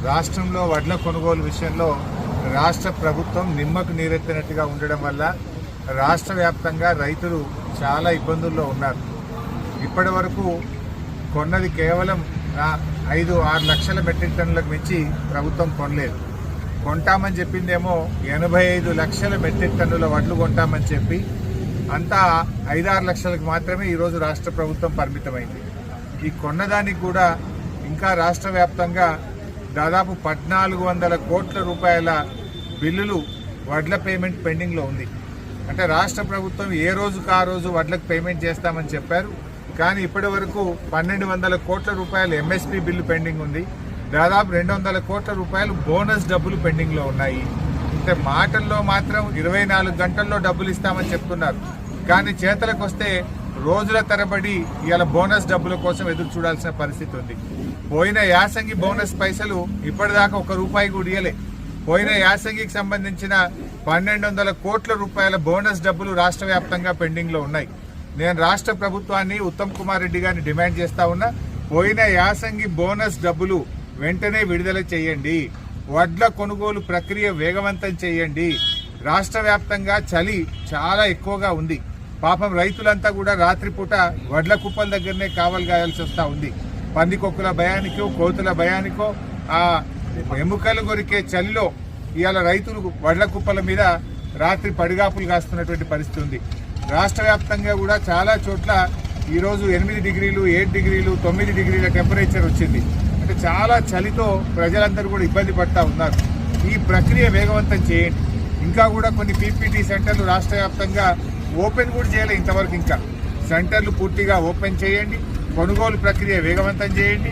రాష్ట్రంలో వడ్ల కొనుగోలు విషయంలో రాష్ట్ర ప్రభుత్వం నిమ్మకు నీరెత్తినట్టుగా ఉండడం వల్ల రాష్ట్ర వ్యాప్తంగా రైతులు చాలా ఇబ్బందుల్లో ఉన్నారు. ఇప్పటి వరకు కొన్నది కేవలం 5-6 లక్షల మెట్రిక్ టన్నులకు మించి ప్రభుత్వం కొనలేదు. కొంటామని చెప్పిందేమో 85 లక్షల మెట్రిక్ టన్నుల వడ్లు కొంటామని చెప్పి అంతా 5-6 లక్షలకు మాత్రమే ఈరోజు రాష్ట్ర ప్రభుత్వం పరిమితమైంది. ఈ కొన్నదానికి కూడా ఇంకా రాష్ట్ర వ్యాప్తంగా దాదాపు 1400 కోట్ల రూపాయల బిల్లులు వడ్ల పేమెంట్ పెండింగ్లో ఉంది. అంటే రాష్ట్ర ప్రభుత్వం ఏ రోజుకు ఆ రోజు వడ్లకు పేమెంట్ చేస్తామని చెప్పారు. కానీ ఇప్పటి వరకు 1200 కోట్ల రూపాయలు ఎంఎస్పీ బిల్లు పెండింగ్ ఉంది. దాదాపు 200 కోట్ల రూపాయలు బోనస్ డబ్బులు పెండింగ్లో ఉన్నాయి. అంటే మాటల్లో మాత్రం 24 గంటల్లో డబ్బులు ఇస్తామని చెప్తున్నారు. కానీ చేతలకు వస్తే రోజుల తరబడి ఇవాళ బోనస్ డబ్బుల కోసం ఎదురు చూడాల్సిన పరిస్థితి ఉంది. పోయిన యాసంగి బోనస్ పైసలు ఇప్పటిదాకా 1 రూపాయి కూడా ఇయ్యలే. పోయిన యాసంగికి సంబంధించిన 1200 కోట్ల రూపాయల బోనస్ డబ్బులు రాష్ట్ర వ్యాప్తంగా పెండింగ్ లో ఉన్నాయి. నేను రాష్ట్ర ప్రభుత్వాన్ని ఉత్తమ్ కుమార్ రెడ్డి గారిని డిమాండ్ చేస్తా ఉన్నా, పోయిన యాసంగి బోనస్ డబ్బులు వెంటనే విడుదల చేయండి. వడ్ల కొనుగోలు ప్రక్రియ వేగవంతం చేయండి. రాష్ట్ర వ్యాప్తంగా చలి చాలా ఎక్కువగా ఉంది. పాపం రైతులంతా కూడా రాత్రిపూట వడ్ల కుప్పల దగ్గరనే కావలి గాయాల్సి వస్తూ ఉంది. పందికొక్కుల భయానికో కోతుల భయానికో ఆ ఎముకలు కొరికే చలిలో ఇవాళ రైతులు వడ్ల కుప్పల మీద రాత్రి పడిగాపులు కాస్తున్నటువంటి పరిస్థితి ఉంది. రాష్ట్ర వ్యాప్తంగా కూడా చాలా చోట్ల ఈరోజు 8 డిగ్రీలు 7 డిగ్రీలు 9 డిగ్రీల టెంపరేచర్ వచ్చింది. అంటే చాలా చలితో ప్రజలందరూ కూడా ఇబ్బంది పడతా ఉన్నారు. ఈ ప్రక్రియ వేగవంతం చేయండి. ఇంకా కూడా కొన్ని పీపీటీ సెంటర్లు రాష్ట్ర వ్యాప్తంగా ఓపెన్ కూడా చేయలేదు ఇంతవరకు. ఇంకా సెంటర్లు పూర్తిగా ఓపెన్ చేయండి. కొనుగోలు ప్రక్రియ వేగవంతం చేయండి.